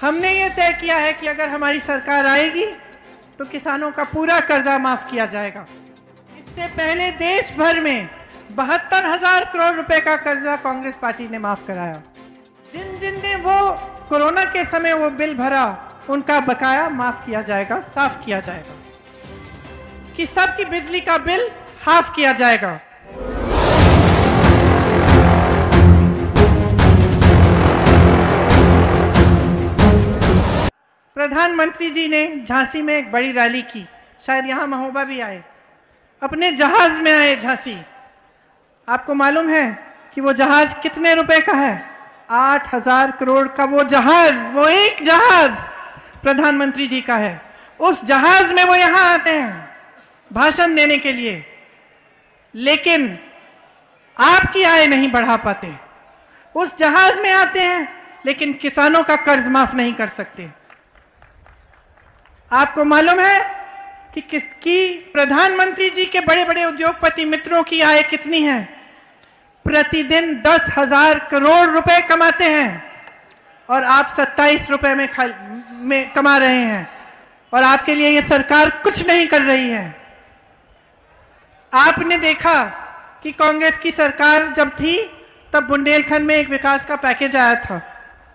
हमने ये तय किया है कि अगर हमारी सरकार आएगी तो किसानों का पूरा कर्जा माफ किया जाएगा। इससे पहले देश भर में 72,000 करोड़ रुपए का कर्जा कांग्रेस पार्टी ने माफ कराया। जिन जिन ने वो कोरोना के समय वो बिल भरा, उनका बकाया माफ किया जाएगा, साफ किया जाएगा कि सबकी बिजली का बिल हाफ किया जाएगा। प्रधानमंत्री जी ने झांसी में एक बड़ी रैली की, शायद यहां महोबा भी आए, अपने जहाज में आए झांसी। आपको मालूम है कि वो जहाज कितने रुपए का है? 8,000 करोड़ का वो जहाज, वो एक जहाज प्रधानमंत्री जी का है। उस जहाज में वो यहां आते हैं भाषण देने के लिए, लेकिन आपकी आय नहीं बढ़ा पाते। उस जहाज में आते हैं लेकिन किसानों का कर्ज माफ नहीं कर सकते। आपको मालूम है कि प्रधानमंत्री जी के बड़े बड़े उद्योगपति मित्रों की आय कितनी है? प्रतिदिन 10,000 करोड़ रुपए कमाते हैं और आप 27 रुपए में कमा रहे हैं, और आपके लिए ये सरकार कुछ नहीं कर रही है। आपने देखा कि कांग्रेस की सरकार जब थी तब बुंदेलखंड में एक विकास का पैकेज आया था,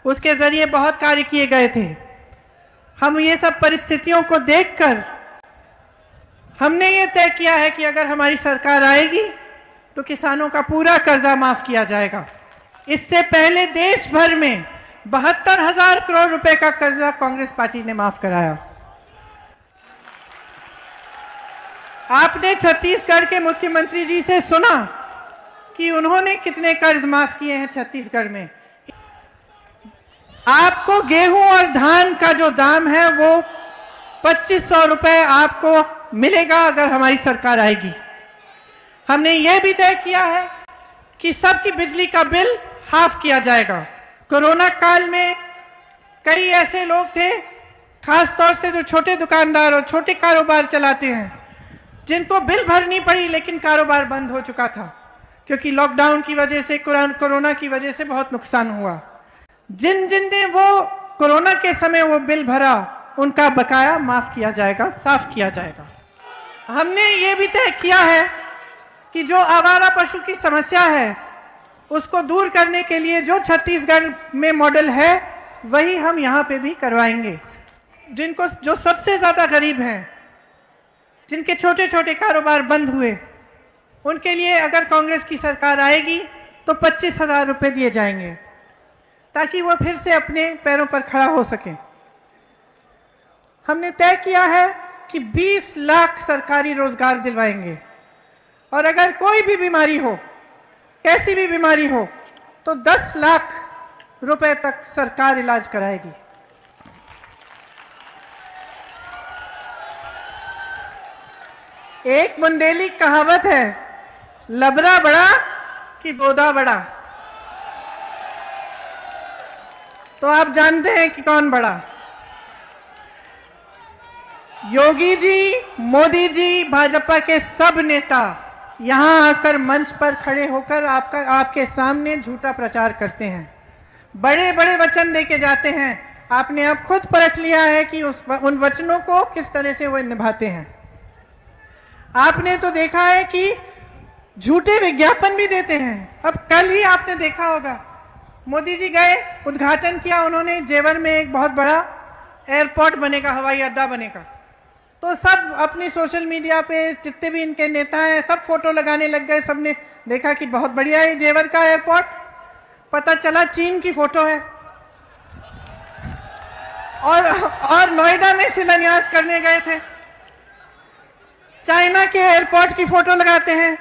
उसके जरिए बहुत कार्य किए गए थे। हम ये सब परिस्थितियों को देखकर हमने ये तय किया है कि अगर हमारी सरकार आएगी तो किसानों का पूरा कर्जा माफ किया जाएगा। इससे पहले देश भर में 72,000 करोड़ रुपए का कर्जा कांग्रेस पार्टी ने माफ कराया। आपने छत्तीसगढ़ के मुख्यमंत्री जी से सुना कि उन्होंने कितने कर्ज माफ किए हैं छत्तीसगढ़ में। आपको गेहूं और धान का जो दाम है वो 2,500 रुपए आपको मिलेगा अगर हमारी सरकार आएगी। हमने ये भी तय किया है कि सबकी बिजली का बिल हाफ किया जाएगा। कोरोना काल में कई ऐसे लोग थे, खासतौर से जो छोटे दुकानदार और छोटे कारोबार चलाते हैं, जिनको बिल भरनी पड़ी लेकिन कारोबार बंद हो चुका था क्योंकि लॉकडाउन की वजह से, कोरोना की वजह से बहुत नुकसान हुआ। जिन जिन ने वो कोरोना के समय वो बिल भरा, उनका बकाया माफ किया जाएगा, साफ किया जाएगा। हमने ये भी तय किया है कि जो आवारा पशु की समस्या है उसको दूर करने के लिए जो छत्तीसगढ़ में मॉडल है वही हम यहाँ पे भी करवाएंगे। जो सबसे ज्यादा गरीब हैं, जिनके छोटे छोटे कारोबार बंद हुए, उनके लिए अगर कांग्रेस की सरकार आएगी तो 25,000 रुपए दिए जाएंगे ताकि वो फिर से अपने पैरों पर खड़ा हो सके। हमने तय किया है कि 20 लाख सरकारी रोजगार दिलवाएंगे, और अगर कोई भी बीमारी हो, कैसी भी बीमारी हो, तो 10 लाख रुपए तक सरकार इलाज कराएगी। एक बुंदेली कहावत है, लबरा बड़ा कि बोदा बड़ा। तो आप जानते हैं कि कौन बड़ा? योगी जी, मोदी जी, भाजपा के सब नेता यहां आकर मंच पर खड़े होकर आपके सामने झूठा प्रचार करते हैं, बड़े बड़े वचन देके जाते हैं। आपने अब खुद परख लिया है कि उन वचनों को किस तरह से वो निभाते हैं। आपने तो देखा है कि झूठे विज्ञापन भी देते हैं। अब कल ही आपने देखा होगा, मोदी जी गए, उद्घाटन किया उन्होंने, जेवर में एक बहुत बड़ा एयरपोर्ट बनेगा, हवाई अड्डा बनेगा। तो सब अपनी सोशल मीडिया पे जितने भी इनके नेता हैं सब फोटो लगाने लग गए। सबने देखा कि बहुत बढ़िया है जेवर का एयरपोर्ट, पता चला चीन की फोटो है। और नोएडा में शिलान्यास करने गए थे। चाइना के एयरपोर्ट की फोटो लगाते हैं,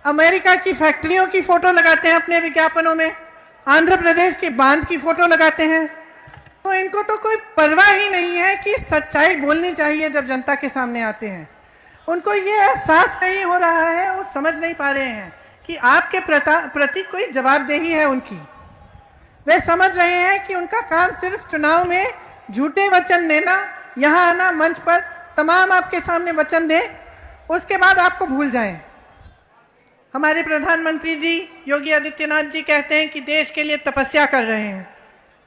अमेरिका की फैक्ट्रियों की फोटो लगाते हैं अपने विज्ञापनों में, आंध्र प्रदेश के बांध की फोटो लगाते हैं। तो इनको तो कोई परवाह ही नहीं है कि सच्चाई बोलनी चाहिए जब जनता के सामने आते हैं। उनको ये एहसास नहीं हो रहा है, वो समझ नहीं पा रहे हैं कि आपके प्रति कोई जवाबदेही है उनकी। वे समझ रहे हैं कि उनका काम सिर्फ चुनाव में झूठे वचन देना, यहाँ आना, मंच पर तमाम आपके सामने वचन दें, उसके बाद आपको भूल जाएं। हमारे प्रधानमंत्री जी योगी आदित्यनाथ जी कहते हैं कि देश के लिए तपस्या कर रहे हैं।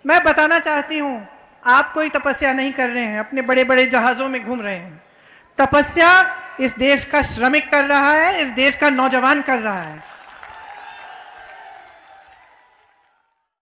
मैं बताना चाहती हूं आप कोई तपस्या नहीं कर रहे हैं, अपने बड़े बड़े जहाजों में घूम रहे हैं। तपस्या इस देश का श्रमिक कर रहा है, इस देश का नौजवान कर रहा है।